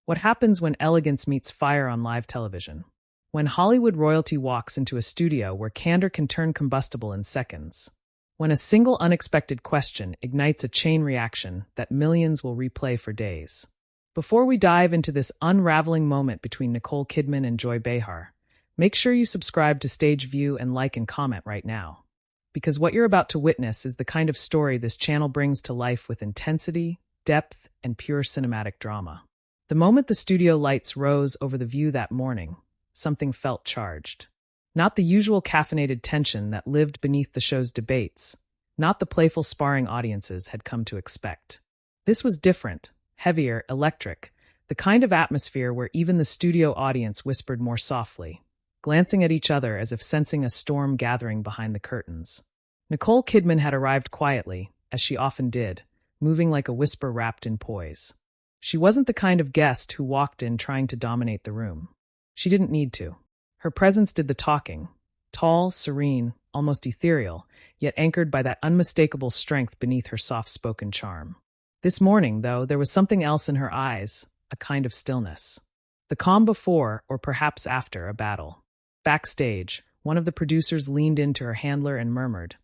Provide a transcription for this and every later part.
What happens when elegance meets fire on live television? When Hollywood royalty walks into a studio where candor can turn combustible in seconds? When a single unexpected question ignites a chain reaction that millions will replay for days? Before we dive into this unraveling moment between Nicole Kidman and Joy Behar, make sure you subscribe to Stage View and like and comment right now. Because what you're about to witness is the kind of story this channel brings to life with intensity, depth, and pure cinematic drama. The moment the studio lights rose over the view that morning, something felt charged. Not the usual caffeinated tension that lived beneath the show's debates, not the playful sparring audiences had come to expect. This was different, heavier, electric, the kind of atmosphere where even the studio audience whispered more softly, glancing at each other as if sensing a storm gathering behind the curtains. Nicole Kidman had arrived quietly, as she often did, moving like a whisper wrapped in poise. She wasn't the kind of guest who walked in trying to dominate the room. She didn't need to. Her presence did the talking, tall, serene, almost ethereal, yet anchored by that unmistakable strength beneath her soft-spoken charm. This morning, though, there was something else in her eyes, a kind of stillness. The calm before, or perhaps after, a battle. Backstage, one of the producers leaned into her handler and murmured,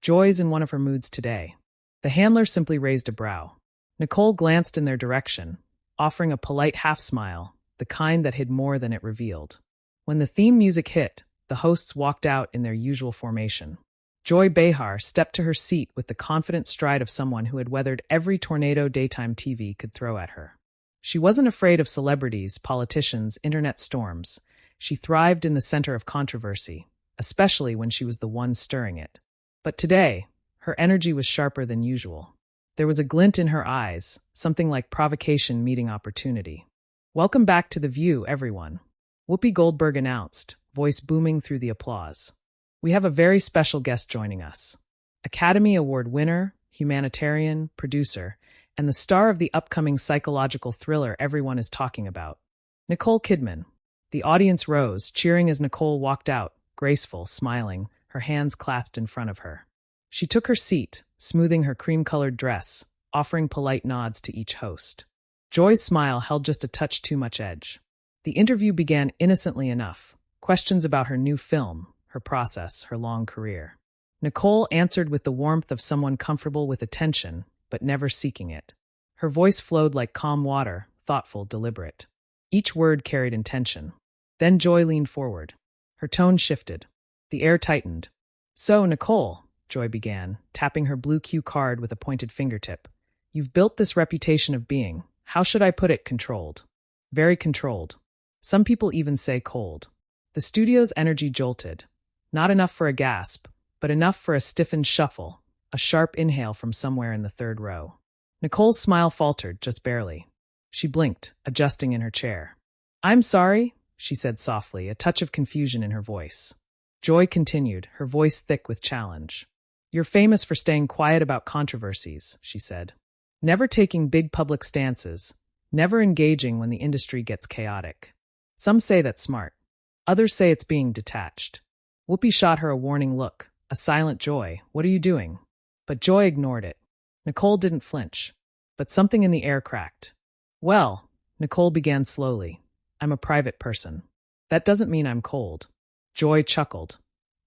"Joy's in one of her moods today." The handler simply raised a brow. Nicole glanced in their direction, offering a polite half-smile, the kind that hid more than it revealed. When the theme music hit, the hosts walked out in their usual formation. Joy Behar stepped to her seat with the confident stride of someone who had weathered every tornado daytime TV could throw at her. She wasn't afraid of celebrities, politicians, internet storms. She thrived in the center of controversy, especially when she was the one stirring it. But today, her energy was sharper than usual. There was a glint in her eyes, something like provocation meeting opportunity. "Welcome back to The View, everyone," Whoopi Goldberg announced, voice booming through the applause. "We have a very special guest joining us. Academy Award winner, humanitarian, producer, and the star of the upcoming psychological thriller everyone is talking about, Nicole Kidman." The audience rose, cheering as Nicole walked out, graceful, smiling, her hands clasped in front of her. She took her seat, smoothing her cream-colored dress, offering polite nods to each host. Joy's smile held just a touch too much edge. The interview began innocently enough. Questions about her new film, her process, her long career. Nicole answered with the warmth of someone comfortable with attention, but never seeking it. Her voice flowed like calm water, thoughtful, deliberate. Each word carried intention. Then Joy leaned forward. Her tone shifted. The air tightened. "So, Nicole," Joy began, tapping her blue cue card with a pointed fingertip, "you've built this reputation of being, how should I put it, controlled. Very controlled. Some people even say cold." The studio's energy jolted. Not enough for a gasp, but enough for a stiffened shuffle, a sharp inhale from somewhere in the third row. Nicole's smile faltered, just barely. She blinked, adjusting in her chair. "I'm sorry," she said softly, a touch of confusion in her voice. Joy continued, her voice thick with challenge. "You're famous for staying quiet about controversies," she said. "Never taking big public stances, never engaging when the industry gets chaotic. Some say that's smart. Others say it's being detached." Whoopi shot her a warning look, a silent Joy, "What are you doing?" But Joy ignored it. Nicole didn't flinch, but something in the air cracked. "Well," Nicole began slowly, "I'm a private person. That doesn't mean I'm cold." Joy chuckled,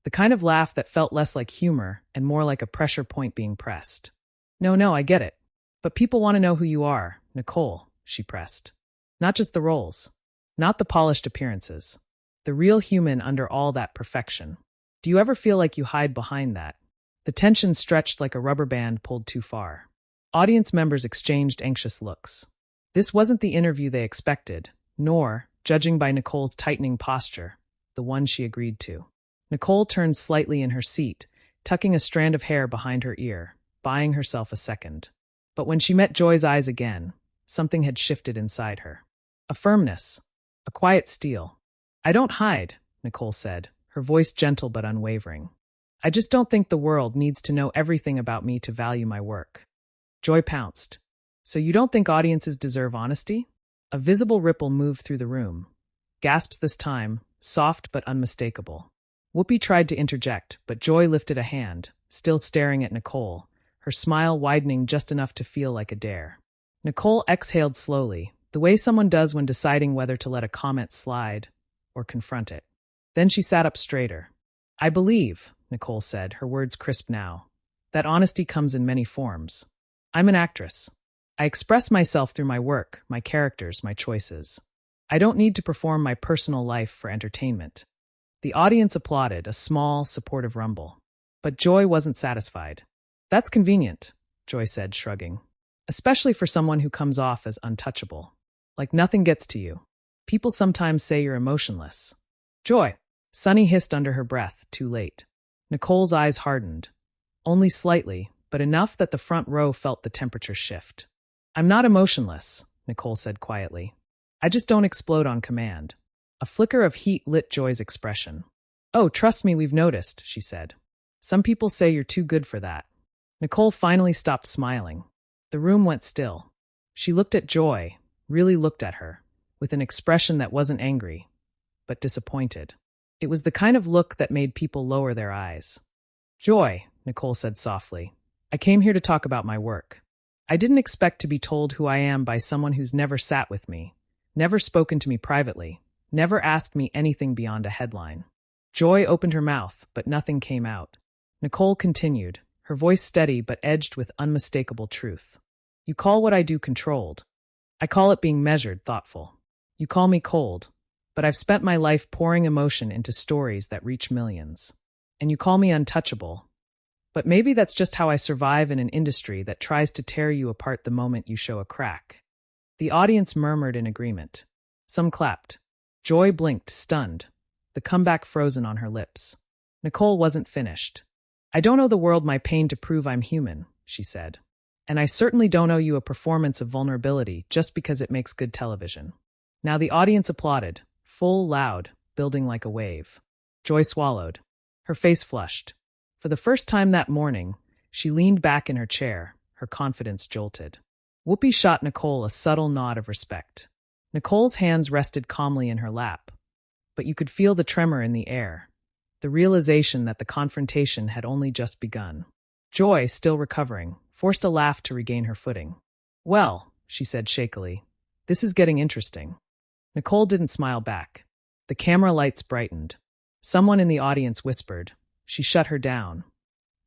the kind of laugh that felt less like humor and more like a pressure point being pressed. No, I get it. But people want to know who you are, Nicole," she pressed. "Not just the roles. Not the polished appearances. The real human under all that perfection. Do you ever feel like you hide behind that?" The tension stretched like a rubber band pulled too far. Audience members exchanged anxious looks. This wasn't the interview they expected, nor, judging by Nicole's tightening posture, the one she agreed to. Nicole turned slightly in her seat, tucking a strand of hair behind her ear, buying herself a second. But when she met Joy's eyes again, something had shifted inside her. A firmness, a quiet steel. "I don't hide," Nicole said, her voice gentle but unwavering. "I just don't think the world needs to know everything about me to value my work." Joy pounced. "So you don't think audiences deserve honesty?" A visible ripple moved through the room. Gasps this time, soft but unmistakable. Whoopi tried to interject, but Joy lifted a hand, still staring at Nicole, her smile widening just enough to feel like a dare. Nicole exhaled slowly, the way someone does when deciding whether to let a comment slide or confront it. Then she sat up straighter. I believe, Nicole said, her words crisp now, that honesty comes in many forms. I'm an actress. I express myself through my work, my characters, my choices. I don't need to perform my personal life for entertainment. The audience applauded, a small, supportive rumble. But Joy wasn't satisfied. That's convenient, Joy said, shrugging. Especially for someone who comes off as untouchable. Like nothing gets to you. People sometimes say you're emotionless. Joy, Sunny hissed under her breath, too late. Nicole's eyes hardened. Only slightly, but enough that the front row felt the temperature shift. I'm not emotionless, Nicole said quietly. I just don't explode on command. A flicker of heat lit Joy's expression. Oh, trust me, we've noticed, she said. Some people say you're too good for that. Nicole finally stopped smiling. The room went still. She looked at Joy, really looked at her, with an expression that wasn't angry, but disappointed. It was the kind of look that made people lower their eyes. Joy, Nicole said softly, I came here to talk about my work. I didn't expect to be told who I am by someone who's never sat with me, never spoken to me privately, never asked me anything beyond a headline. Joy opened her mouth, but nothing came out. Nicole continued, her voice steady but edged with unmistakable truth. You call what I do controlled. I call it being measured, thoughtful. You call me cold, but I've spent my life pouring emotion into stories that reach millions. And you call me untouchable. But maybe that's just how I survive in an industry that tries to tear you apart the moment you show a crack. The audience murmured in agreement. Some clapped. Joy blinked, stunned, the comeback frozen on her lips. Nicole wasn't finished. I don't owe the world my pain to prove I'm human, she said. And I certainly don't owe you a performance of vulnerability just because it makes good television. Now the audience applauded, full, loud, building like a wave. Joy swallowed. Her face flushed. For the first time that morning, she leaned back in her chair, her confidence jolted. Whoopi shot Nicole a subtle nod of respect. Nicole's hands rested calmly in her lap, but you could feel the tremor in the air, the realization that the confrontation had only just begun. Joy, still recovering, forced a laugh to regain her footing. Well, she said shakily, this is getting interesting. Nicole didn't smile back. The camera lights brightened. Someone in the audience whispered. She shut her down.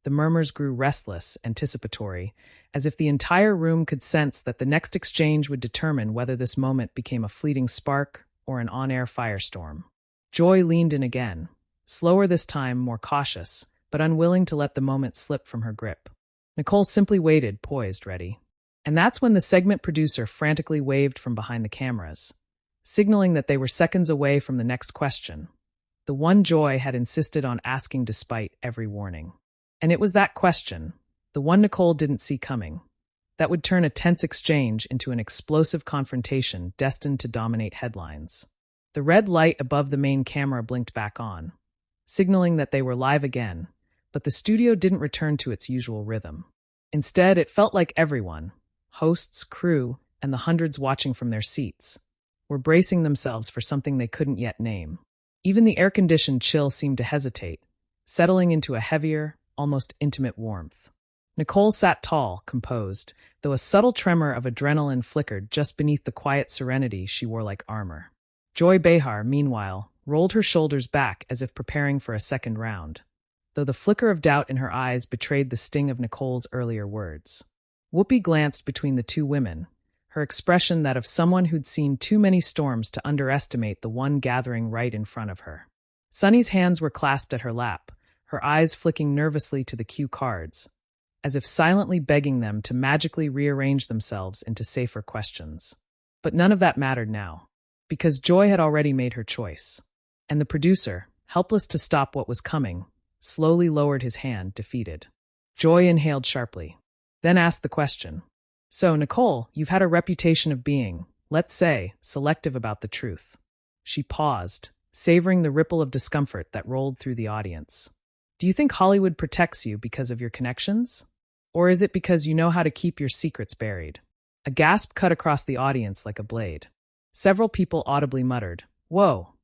The murmurs grew restless, anticipatory, as if the entire room could sense that the next exchange would determine whether this moment became a fleeting spark or an on-air firestorm. Joy leaned in again, slower this time, more cautious, but unwilling to let the moment slip from her grip. Nicole simply waited, poised, ready. And that's when the segment producer frantically waved from behind the cameras, signaling that they were seconds away from the next question, the one Joy had insisted on asking despite every warning. And it was that question, the one Nicole didn't see coming, that would turn a tense exchange into an explosive confrontation destined to dominate headlines. The red light above the main camera blinked back on, signaling that they were live again, but the studio didn't return to its usual rhythm. Instead, it felt like everyone, hosts, crew, and the hundreds watching from their seats, were bracing themselves for something they couldn't yet name. Even the air-conditioned chill seemed to hesitate, settling into a heavier, almost intimate warmth. Nicole sat tall, composed, though a subtle tremor of adrenaline flickered just beneath the quiet serenity she wore like armor. Joy Behar, meanwhile, rolled her shoulders back as if preparing for a second round, though the flicker of doubt in her eyes betrayed the sting of Nicole's earlier words. Whoopi glanced between the two women, her expression that of someone who'd seen too many storms to underestimate the one gathering right in front of her. Sunny's hands were clasped at her lap, her eyes flicking nervously to the cue cards, as if silently begging them to magically rearrange themselves into safer questions. But none of that mattered now, because Joy had already made her choice. And the producer, helpless to stop what was coming, slowly lowered his hand, defeated. Joy inhaled sharply, then asked the question. So, Nicole, you've had a reputation of being, let's say, selective about the truth. She paused, savoring the ripple of discomfort that rolled through the audience. Do you think Hollywood protects you because of your connections? Or is it because you know how to keep your secrets buried? A gasp cut across the audience like a blade. Several people audibly muttered, "Whoa."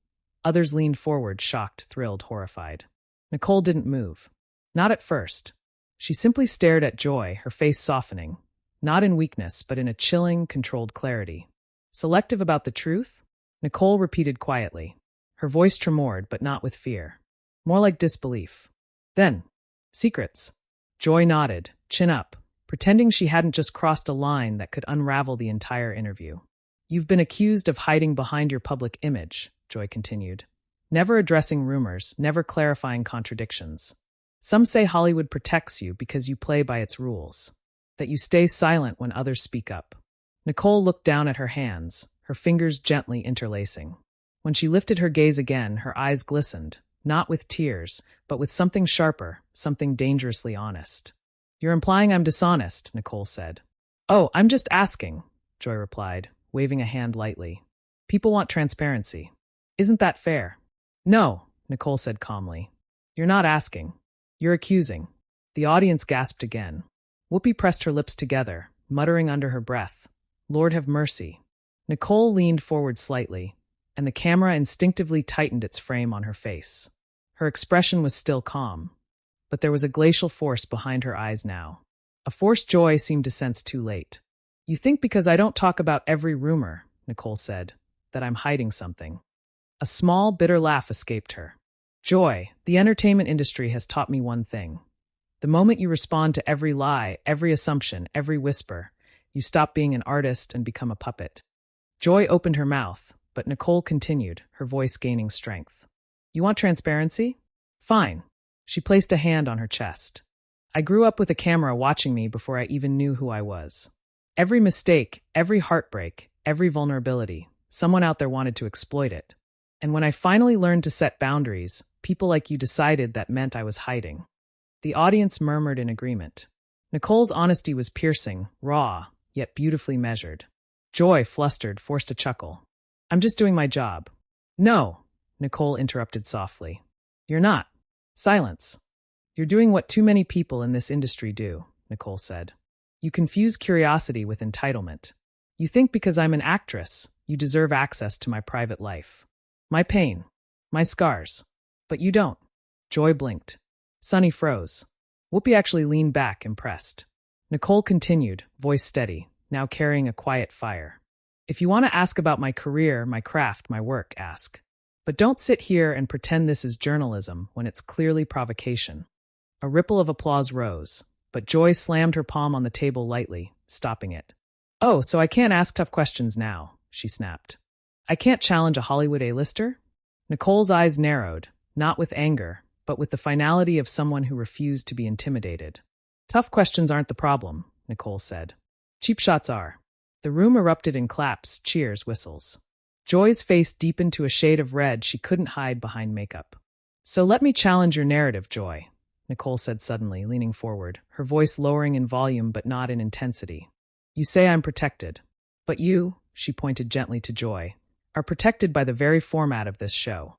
Others leaned forward, shocked, thrilled, horrified. Nicole didn't move. Not at first. She simply stared at Joy, her face softening, not in weakness, but in a chilling, controlled clarity. Selective about the truth? Nicole repeated quietly. Her voice tremored, but not with fear. More like disbelief. Then, secrets. Joy nodded, chin up, pretending she hadn't just crossed a line that could unravel the entire interview. You've been accused of hiding behind your public image, Joy continued. Never addressing rumors, never clarifying contradictions. Some say Hollywood protects you because you play by its rules, that you stay silent when others speak up. Nicole looked down at her hands, her fingers gently interlacing. When she lifted her gaze again, her eyes glistened, not with tears, but with something sharper, something dangerously honest. You're implying I'm dishonest, Nicole said. Oh, I'm just asking, Joy replied, waving a hand lightly. People want transparency. Isn't that fair? No, Nicole said calmly. You're not asking. You're accusing. The audience gasped again. Whoopi pressed her lips together, muttering under her breath, Lord have mercy. Nicole leaned forward slightly, and the camera instinctively tightened its frame on her face. Her expression was still calm, but there was a glacial force behind her eyes now. A force Joy seemed to sense too late. You think because I don't talk about every rumor, Nicole said, that I'm hiding something. A small, bitter laugh escaped her. Joy, the entertainment industry has taught me one thing. The moment you respond to every lie, every assumption, every whisper, you stop being an artist and become a puppet. Joy opened her mouth, but Nicole continued, her voice gaining strength. You want transparency? Fine. She placed a hand on her chest. I grew up with a camera watching me before I even knew who I was. Every mistake, every heartbreak, every vulnerability, someone out there wanted to exploit it. And when I finally learned to set boundaries, people like you decided that meant I was hiding. The audience murmured in agreement. Nicole's honesty was piercing, raw, yet beautifully measured. Joy, flustered, forced a chuckle. I'm just doing my job. No, Nicole interrupted softly. You're not. Silence. You're doing what too many people in this industry do, Nicole said. You confuse curiosity with entitlement. You think because I'm an actress, you deserve access to my private life. My pain. My scars. But you don't. Joy blinked. Sunny froze. Whoopi actually leaned back, impressed. Nicole continued, voice steady, now carrying a quiet fire. If you want to ask about my career, my craft, my work, ask. But don't sit here and pretend this is journalism when it's clearly provocation. A ripple of applause rose, but Joy slammed her palm on the table lightly, stopping it. Oh, so I can't ask tough questions now, she snapped. I can't challenge a Hollywood A-lister? Nicole's eyes narrowed, not with anger, but with the finality of someone who refused to be intimidated. Tough questions aren't the problem, Nicole said. Cheap shots are. The room erupted in claps, cheers, whistles. Joy's face deepened to a shade of red she couldn't hide behind makeup. So let me challenge your narrative, Joy, Nicole said suddenly, leaning forward, her voice lowering in volume but not in intensity. You say I'm protected. But you, she pointed gently to Joy, are protected by the very format of this show.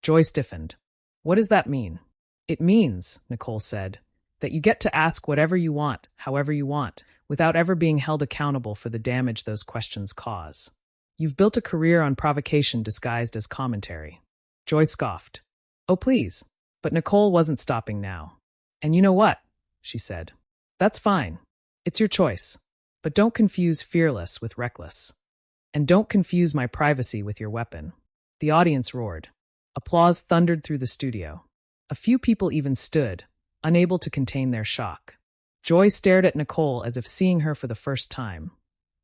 Joy stiffened. What does that mean? It means, Nicole said, that you get to ask whatever you want, however you want, without ever being held accountable for the damage those questions cause. You've built a career on provocation disguised as commentary. Joy scoffed. Oh, please. But Nicole wasn't stopping now. And you know what? She said. That's fine. It's your choice. But don't confuse fearless with reckless. And don't confuse my privacy with your weapon. The audience roared. Applause thundered through the studio. A few people even stood, unable to contain their shock. Joy stared at Nicole as if seeing her for the first time.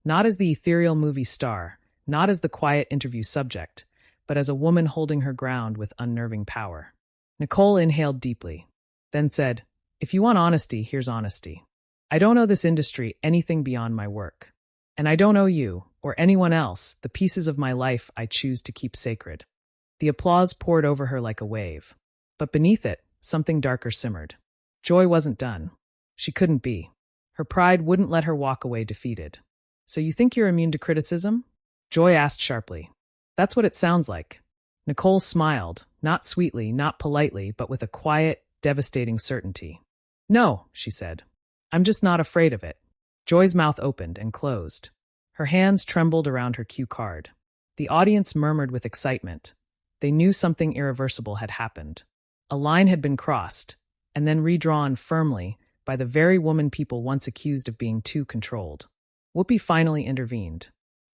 Not as the ethereal movie star, not as the quiet interview subject, but as a woman holding her ground with unnerving power. Nicole inhaled deeply, then said, If you want honesty, here's honesty. I don't owe this industry anything beyond my work. And I don't owe you, or anyone else, the pieces of my life I choose to keep sacred. The applause poured over her like a wave. But beneath it, something darker simmered. Joy wasn't done. She couldn't be. Her pride wouldn't let her walk away defeated. So you think you're immune to criticism? Joy asked sharply. That's what it sounds like. Nicole smiled, not sweetly, not politely, but with a quiet, devastating certainty. No, she said. I'm just not afraid of it. Joy's mouth opened and closed. Her hands trembled around her cue card. The audience murmured with excitement. They knew something irreversible had happened. A line had been crossed, and then redrawn firmly by the very woman people once accused of being too controlled. Whoopi finally intervened.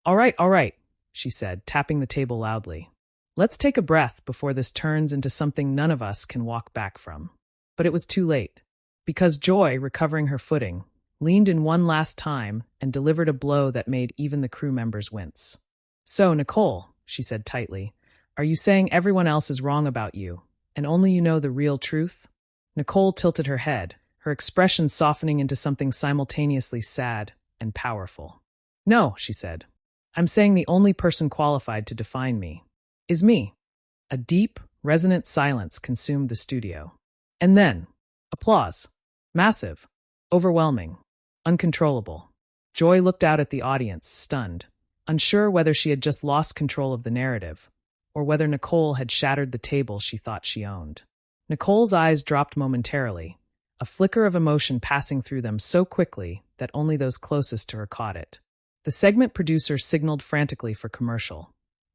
All right, she said, tapping the table loudly. Let's take a breath before this turns into something none of us can walk back from. But it was too late. Because Joy, recovering her footing, leaned in one last time and delivered a blow that made even the crew members wince. So, Nicole, she said tightly, are you saying everyone else is wrong about you, and only you know the real truth? Nicole tilted her head, her expression softening into something simultaneously sad and powerful. No, she said. I'm saying the only person qualified to define me is me. A deep, resonant silence consumed the studio. And then, applause. Massive, overwhelming, uncontrollable. Joy looked out at the audience, stunned, unsure whether she had just lost control of the narrative, or whether Nicole had shattered the table she thought she owned. Nicole's eyes dropped momentarily, a flicker of emotion passing through them so quickly that only those closest to her caught it. The segment producer signaled frantically for commercial,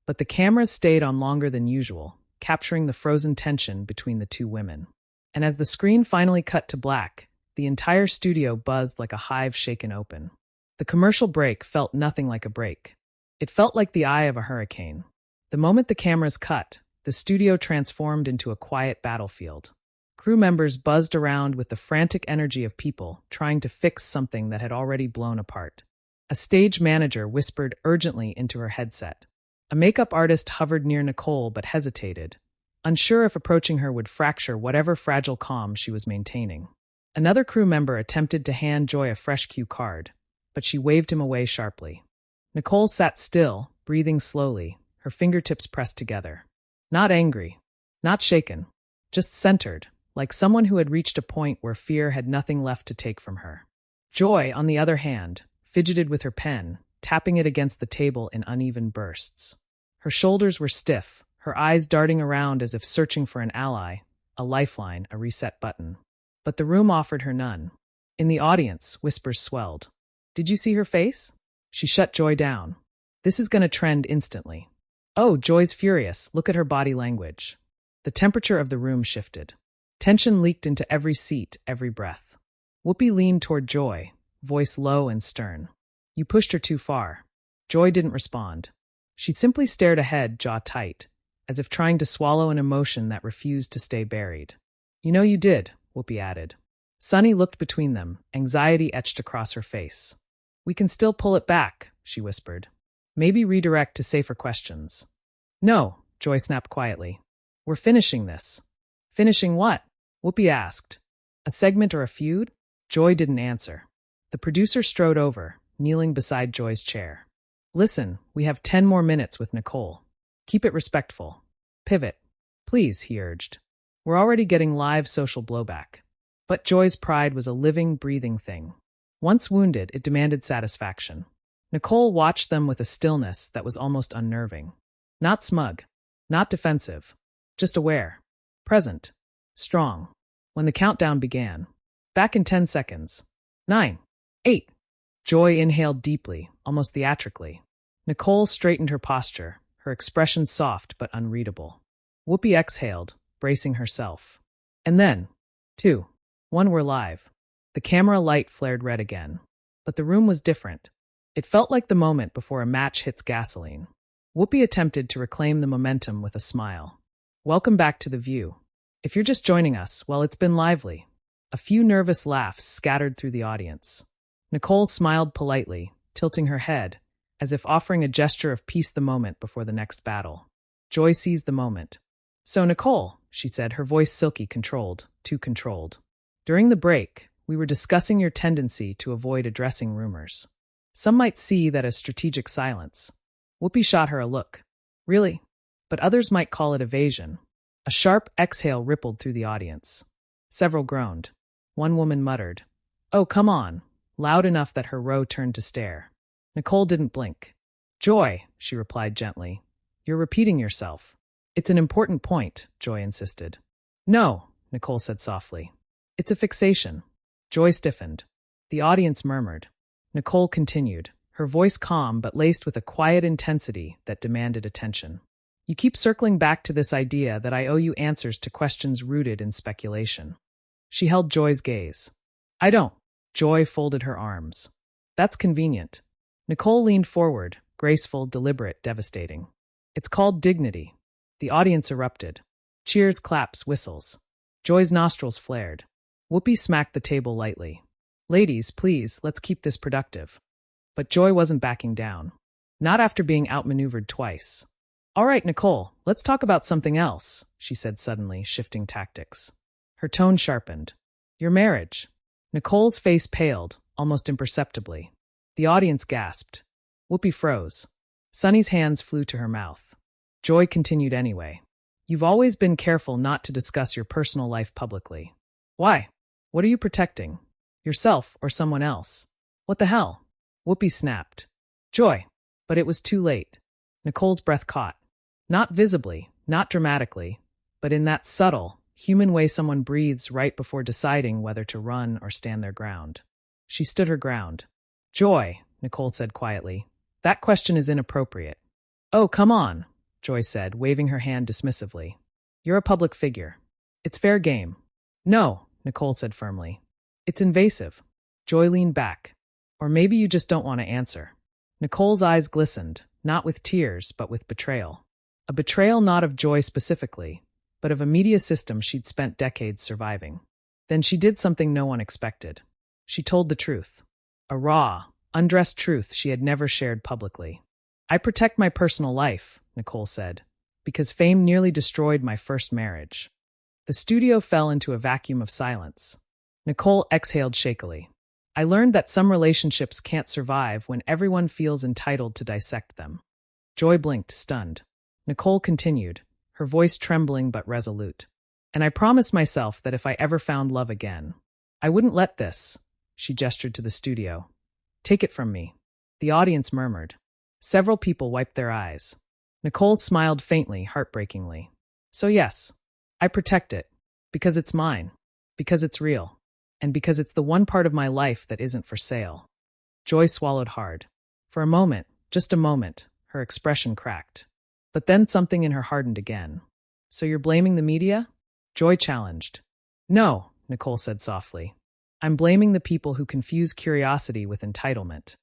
but the cameras stayed on longer than usual, capturing the frozen tension between the two women. And as the screen finally cut to black, the entire studio buzzed like a hive shaken open. The commercial break felt nothing like a break. It felt like the eye of a hurricane. The moment the cameras cut, the studio transformed into a quiet battlefield. Crew members buzzed around with the frantic energy of people trying to fix something that had already blown apart. A stage manager whispered urgently into her headset. A makeup artist hovered near Nicole but hesitated, unsure if approaching her would fracture whatever fragile calm she was maintaining. Another crew member attempted to hand Joy a fresh cue card, but she waved him away sharply. Nicole sat still, breathing slowly, her fingertips pressed together. Not angry, not shaken, just centered, like someone who had reached a point where fear had nothing left to take from her. Joy, on the other hand, fidgeted with her pen, tapping it against the table in uneven bursts. Her shoulders were stiff, her eyes darting around as if searching for an ally, a lifeline, a reset button. But the room offered her none. In the audience, whispers swelled. Did you see her face? She shut Joy down. This is going to trend instantly. Oh, Joy's furious. Look at her body language. The temperature of the room shifted. Tension leaked into every seat, every breath. Whoopi leaned toward Joy, voice low and stern. You pushed her too far. Joy didn't respond. She simply stared ahead, jaw tight, as if trying to swallow an emotion that refused to stay buried. You know you did, Whoopi added. Sunny looked between them, anxiety etched across her face. We can still pull it back, she whispered. Maybe redirect to safer questions. No, Joy snapped quietly. We're finishing this. Finishing what? Whoopi asked. A segment or a feud? Joy didn't answer. The producer strode over, kneeling beside Joy's chair. Listen, we have 10 more minutes with Nicole. Keep it respectful. Pivot. Please, he urged. We're already getting live social blowback. But Joy's pride was a living, breathing thing. Once wounded, it demanded satisfaction. Nicole watched them with a stillness that was almost unnerving. Not smug, not defensive, just aware, present, strong. When the countdown began, back in 10 seconds, 9, 8. Joy inhaled deeply, almost theatrically. Nicole straightened her posture, her expression soft but unreadable. Whoopi exhaled, bracing herself. And then, 2, 1, we're live. The camera light flared red again. But the room was different. It felt like the moment before a match hits gasoline. Whoopi attempted to reclaim the momentum with a smile. Welcome back to The View. If you're just joining us, well, it's been lively. A few nervous laughs scattered through the audience. Nicole smiled politely, tilting her head, as if offering a gesture of peace the moment before the next battle. Joy seized the moment. So, Nicole, she said, her voice silky, controlled, too controlled. During the break, we were discussing your tendency to avoid addressing rumors. Some might see that as strategic silence. Whoopi shot her a look. Really? But others might call it evasion. A sharp exhale rippled through the audience. Several groaned. One woman muttered, "Oh, come on," loud enough that her row turned to stare. Nicole didn't blink. Joy, she replied gently. You're repeating yourself. It's an important point, Joy insisted. No, Nicole said softly. It's a fixation. Joy stiffened. The audience murmured. Nicole continued, her voice calm but laced with a quiet intensity that demanded attention. You keep circling back to this idea that I owe you answers to questions rooted in speculation. She held Joy's gaze. I don't. Joy folded her arms. That's convenient. Nicole leaned forward, graceful, deliberate, devastating. It's called dignity. The audience erupted. Cheers, claps, whistles. Joy's nostrils flared. Whoopi smacked the table lightly. Ladies, please, let's keep this productive. But Joy wasn't backing down. Not after being outmaneuvered twice. All right, Nicole, let's talk about something else, she said suddenly, shifting tactics. Her tone sharpened. Your marriage. Nicole's face paled, almost imperceptibly. The audience gasped. Whoopi froze. Sunny's hands flew to her mouth. Joy continued anyway. You've always been careful not to discuss your personal life publicly. Why? What are you protecting? Yourself or someone else? What the hell? Whoopi snapped. Joy. But it was too late. Nicole's breath caught. Not visibly, not dramatically, but in that subtle, human way someone breathes right before deciding whether to run or stand their ground. She stood her ground. Joy, Nicole said quietly, that question is inappropriate. Oh, come on, Joy said, waving her hand dismissively. You're a public figure. It's fair game. No, Nicole said firmly. It's invasive. Joy leaned back. Or maybe you just don't want to answer. Nicole's eyes glistened, not with tears, but with betrayal. A betrayal not of Joy specifically, but of a media system she'd spent decades surviving. Then she did something no one expected. She told the truth. A raw, undressed truth she had never shared publicly. I protect my personal life, Nicole said, because fame nearly destroyed my first marriage. The studio fell into a vacuum of silence. Nicole exhaled shakily. I learned that some relationships can't survive when everyone feels entitled to dissect them. Joy blinked, stunned. Nicole continued, her voice trembling but resolute. And I promised myself that if I ever found love again, I wouldn't let this, she gestured to the studio, take it from me. The audience murmured. Several people wiped their eyes. Nicole smiled faintly, heartbreakingly. So yes, I protect it, because it's mine, because it's real, and because it's the one part of my life that isn't for sale. Joy swallowed hard. For a moment, just a moment, her expression cracked. But then something in her hardened again. So you're blaming the media? Joy challenged. No, Nicole said softly. I'm blaming the people who confuse curiosity with entitlement.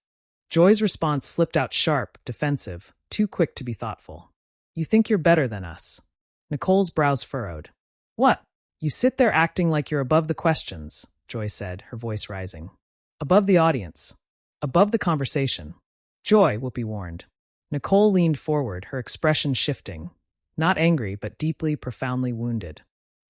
Joy's response slipped out sharp, defensive, too quick to be thoughtful. You think you're better than us. Nicole's brows furrowed. What? You sit there acting like you're above the questions, Joy said, her voice rising. Above the audience. Above the conversation. Joy, Whoopi warned. Nicole leaned forward, her expression shifting. Not angry, but deeply, profoundly wounded.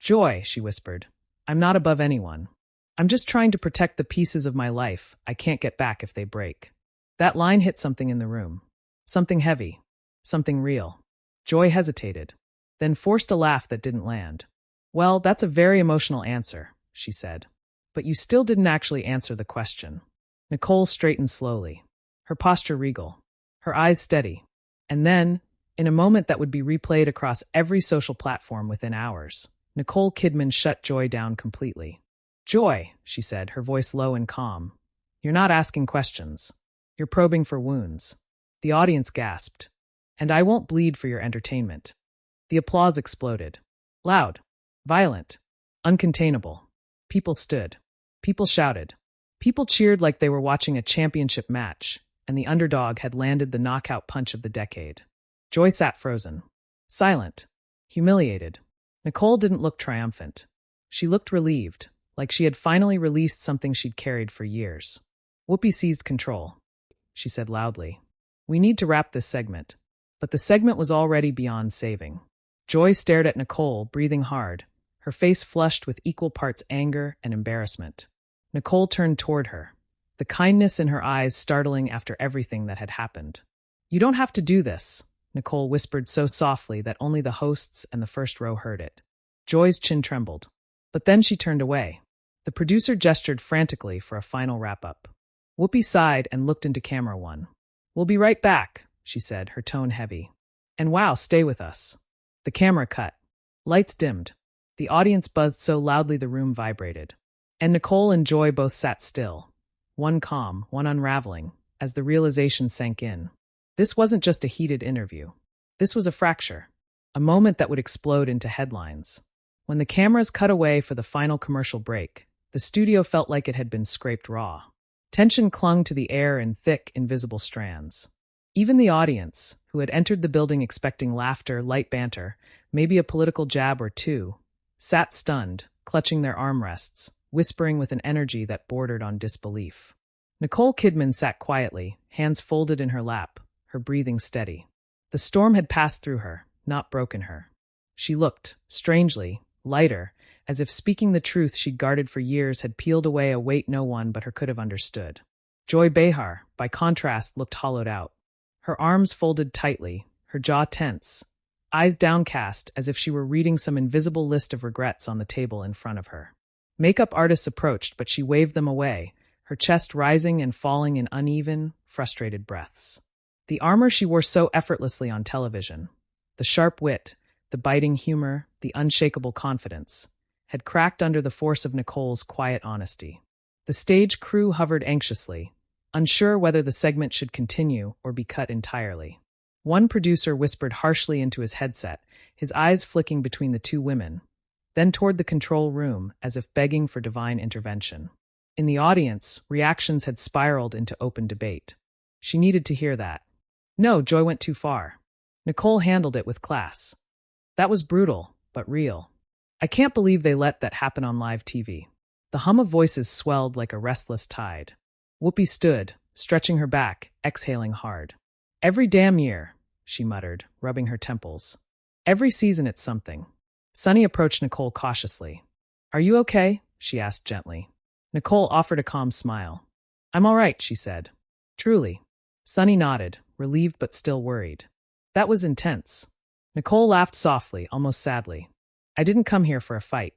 Joy, she whispered. I'm not above anyone. I'm just trying to protect the pieces of my life I can't get back if they break. That line hit something in the room. Something heavy. Something real. Joy hesitated, then forced a laugh that didn't land. Well, that's a very emotional answer, she said. But you still didn't actually answer the question. Nicole straightened slowly, her posture regal, her eyes steady. And then, in a moment that would be replayed across every social platform within hours, Nicole Kidman shut Joy down completely. Joy, she said, her voice low and calm. You're not asking questions. You're probing for wounds. The audience gasped. And I won't bleed for your entertainment. The applause exploded. Loud, violent, uncontainable. People stood. People shouted. People cheered like they were watching a championship match, and the underdog had landed the knockout punch of the decade. Joy sat frozen, silent, humiliated. Nicole didn't look triumphant. She looked relieved, like she had finally released something she'd carried for years. Whoopi seized control. She said loudly, "We need to wrap this segment." But the segment was already beyond saving. Joy stared at Nicole, breathing hard, her face flushed with equal parts anger and embarrassment. Nicole turned toward her, the kindness in her eyes startling after everything that had happened. "You don't have to do this," Nicole whispered so softly that only the hosts and the first row heard it. Joy's chin trembled. But then she turned away. The producer gestured frantically for a final wrap-up. Whoopi sighed and looked into camera one. "We'll be right back," she said, her tone heavy. "And wow, stay with us." The camera cut. Lights dimmed. The audience buzzed so loudly the room vibrated. And Nicole and Joy both sat still, one calm, one unraveling, as the realization sank in. This wasn't just a heated interview. This was a fracture, a moment that would explode into headlines. When the cameras cut away for the final commercial break, the studio felt like it had been scraped raw. Tension clung to the air in thick, invisible strands. Even the audience, who had entered the building expecting laughter, light banter, maybe a political jab or two, sat stunned, clutching their armrests, whispering with an energy that bordered on disbelief. Nicole Kidman sat quietly, hands folded in her lap, her breathing steady. The storm had passed through her, not broken her. She looked, strangely, lighter, as if speaking the truth she'd guarded for years had peeled away a weight no one but her could have understood. Joy Behar, by contrast, looked hollowed out. Her arms folded tightly, her jaw tense, eyes downcast as if she were reading some invisible list of regrets on the table in front of her. Makeup artists approached, but she waved them away, her chest rising and falling in uneven, frustrated breaths. The armor she wore so effortlessly on television, the sharp wit, the biting humor, the unshakable confidence, had cracked under the force of Nicole's quiet honesty. The stage crew hovered anxiously, unsure whether the segment should continue or be cut entirely. One producer whispered harshly into his headset, his eyes flicking between the two women, then toward the control room as if begging for divine intervention. In the audience, reactions had spiraled into open debate. She needed to hear that. No, Joy went too far. Nicole handled it with class. That was brutal, but real. I can't believe they let that happen on live TV. The hum of voices swelled like a restless tide. Whoopi stood, stretching her back, exhaling hard. Every damn year, she muttered, rubbing her temples. Every season it's something. Sunny approached Nicole cautiously. Are you okay? She asked gently. Nicole offered a calm smile. I'm all right, she said. Truly. Sunny nodded, relieved but still worried. That was intense. Nicole laughed softly, almost sadly. I didn't come here for a fight,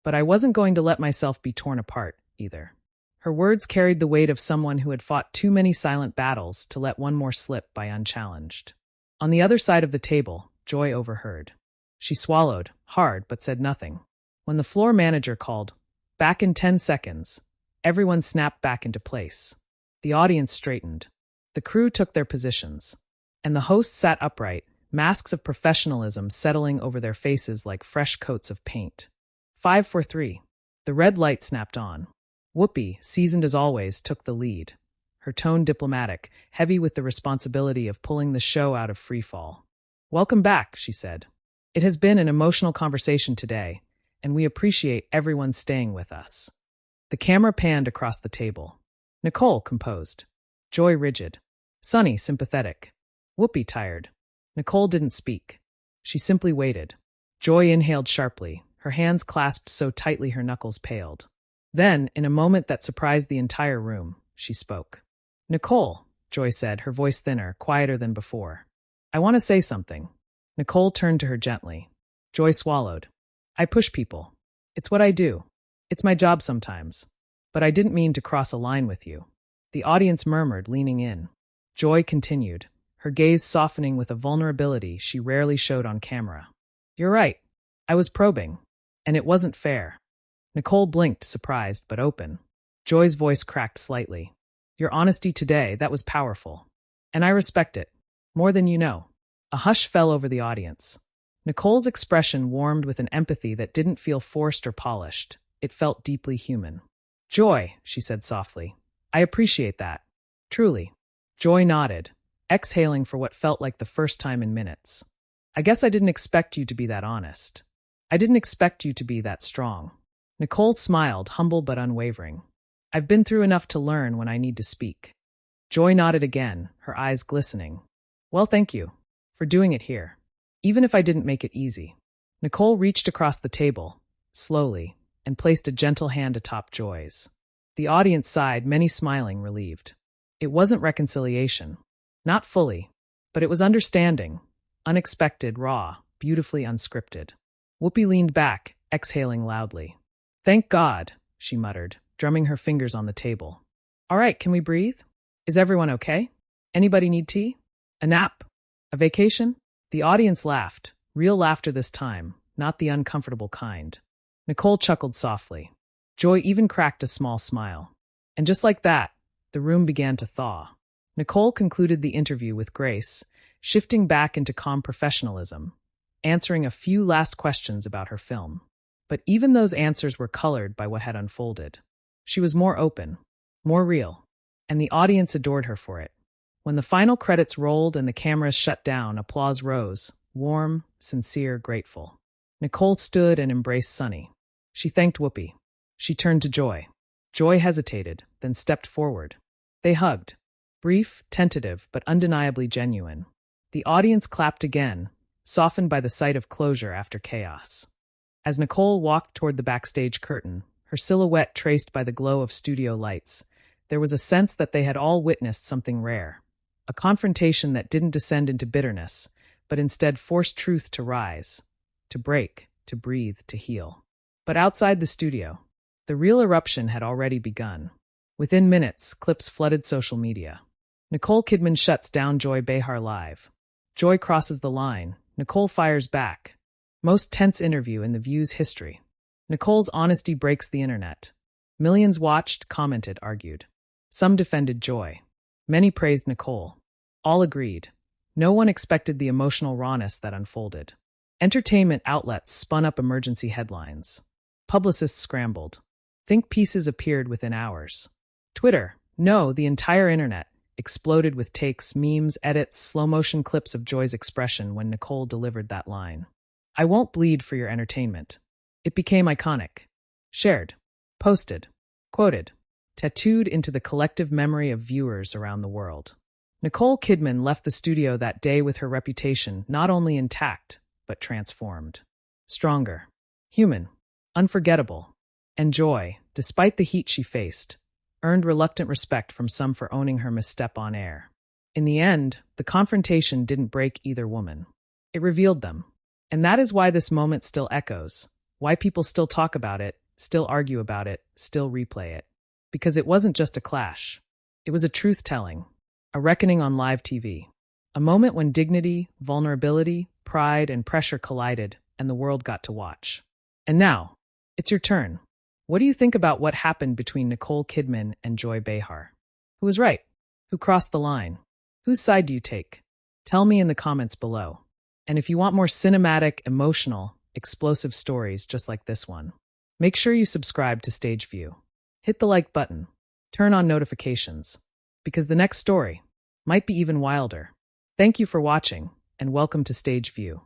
but I wasn't going to let myself be torn apart, either. Her words carried the weight of someone who had fought too many silent battles to let one more slip by unchallenged. On the other side of the table, Joy overheard. She swallowed, hard, but said nothing. When the floor manager called, "Back in 10 seconds," everyone snapped back into place. The audience straightened. The crew took their positions. And the host sat upright, masks of professionalism settling over their faces like fresh coats of paint. 5, 4, 3. The red light snapped on. Whoopi, seasoned as always, took the lead. Her tone diplomatic, heavy with the responsibility of pulling the show out of freefall. Welcome back, she said. It has been an emotional conversation today, and we appreciate everyone staying with us. The camera panned across the table. Nicole, composed. Joy, rigid. Sunny, sympathetic. Whoopi, tired. Nicole didn't speak. She simply waited. Joy inhaled sharply, her hands clasped so tightly her knuckles paled. Then, in a moment that surprised the entire room, she spoke. Nicole, Joy said, her voice thinner, quieter than before. I want to say something. Nicole turned to her gently. Joy swallowed. I push people. It's what I do. It's my job sometimes. But I didn't mean to cross a line with you. The audience murmured, leaning in. Joy continued, her gaze softening with a vulnerability she rarely showed on camera. You're right. I was probing. And it wasn't fair. Nicole blinked, surprised but open. Joy's voice cracked slightly. Your honesty today, that was powerful. And I respect it. More than you know. A hush fell over the audience. Nicole's expression warmed with an empathy that didn't feel forced or polished. It felt deeply human. Joy, she said softly. I appreciate that. Truly. Joy nodded, exhaling for what felt like the first time in minutes. I guess I didn't expect you to be that honest. I didn't expect you to be that strong. Nicole smiled, humble but unwavering. I've been through enough to learn when I need to speak. Joy nodded again, her eyes glistening. Well, thank you for doing it here, even if I didn't make it easy. Nicole reached across the table, slowly, and placed a gentle hand atop Joy's. The audience sighed, many smiling, relieved. It wasn't reconciliation. Not fully, but it was understanding, unexpected, raw, beautifully unscripted. Whoopi leaned back, exhaling loudly. Thank God, she muttered, drumming her fingers on the table. All right, can we breathe? Is everyone okay? Anybody need tea? A nap? A vacation? The audience laughed, real laughter this time, not the uncomfortable kind. Nicole chuckled softly. Joy even cracked a small smile. And just like that, the room began to thaw. Nicole concluded the interview with grace, shifting back into calm professionalism, answering a few last questions about her film. But even those answers were colored by what had unfolded. She was more open, more real, and the audience adored her for it. When the final credits rolled and the cameras shut down, applause rose, warm, sincere, grateful. Nicole stood and embraced Sunny. She thanked Whoopi. She turned to Joy. Joy hesitated, then stepped forward. They hugged. Brief, tentative, but undeniably genuine. The audience clapped again, softened by the sight of closure after chaos. As Nicole walked toward the backstage curtain, her silhouette traced by the glow of studio lights, there was a sense that they had all witnessed something rare. A confrontation that didn't descend into bitterness, but instead forced truth to rise, to break, to breathe, to heal. But outside the studio, the real eruption had already begun. Within minutes, clips flooded social media. Nicole Kidman shuts down Joy Behar live. Joy crosses the line. Nicole fires back. Most tense interview in The View's history. Nicole's honesty breaks the internet. Millions watched, commented, argued. Some defended Joy. Many praised Nicole. All agreed. No one expected the emotional rawness that unfolded. Entertainment outlets spun up emergency headlines. Publicists scrambled. Think pieces appeared within hours. Twitter, no, the entire internet, exploded with takes, memes, edits, slow-motion clips of Joy's expression when Nicole delivered that line. I won't bleed for your entertainment. It became iconic. Shared. Posted. Quoted. Tattooed into the collective memory of viewers around the world. Nicole Kidman left the studio that day with her reputation not only intact, but transformed. Stronger. Human. Unforgettable. And Joy, despite the heat she faced, earned reluctant respect from some for owning her misstep on air. In the end, the confrontation didn't break either woman. It revealed them. And that is why this moment still echoes, why people still talk about it, still argue about it, still replay it. Because it wasn't just a clash. It was a truth-telling, a reckoning on live TV. A moment when dignity, vulnerability, pride, and pressure collided, and the world got to watch. And now, it's your turn. What do you think about what happened between Nicole Kidman and Joy Behar? Who was right? Who crossed the line? Whose side do you take? Tell me in the comments below. And if you want more cinematic, emotional, explosive stories just like this one, make sure you subscribe to Stage View. Hit the like button. Turn on notifications. Because the next story might be even wilder. Thank you for watching, and welcome to Stage View.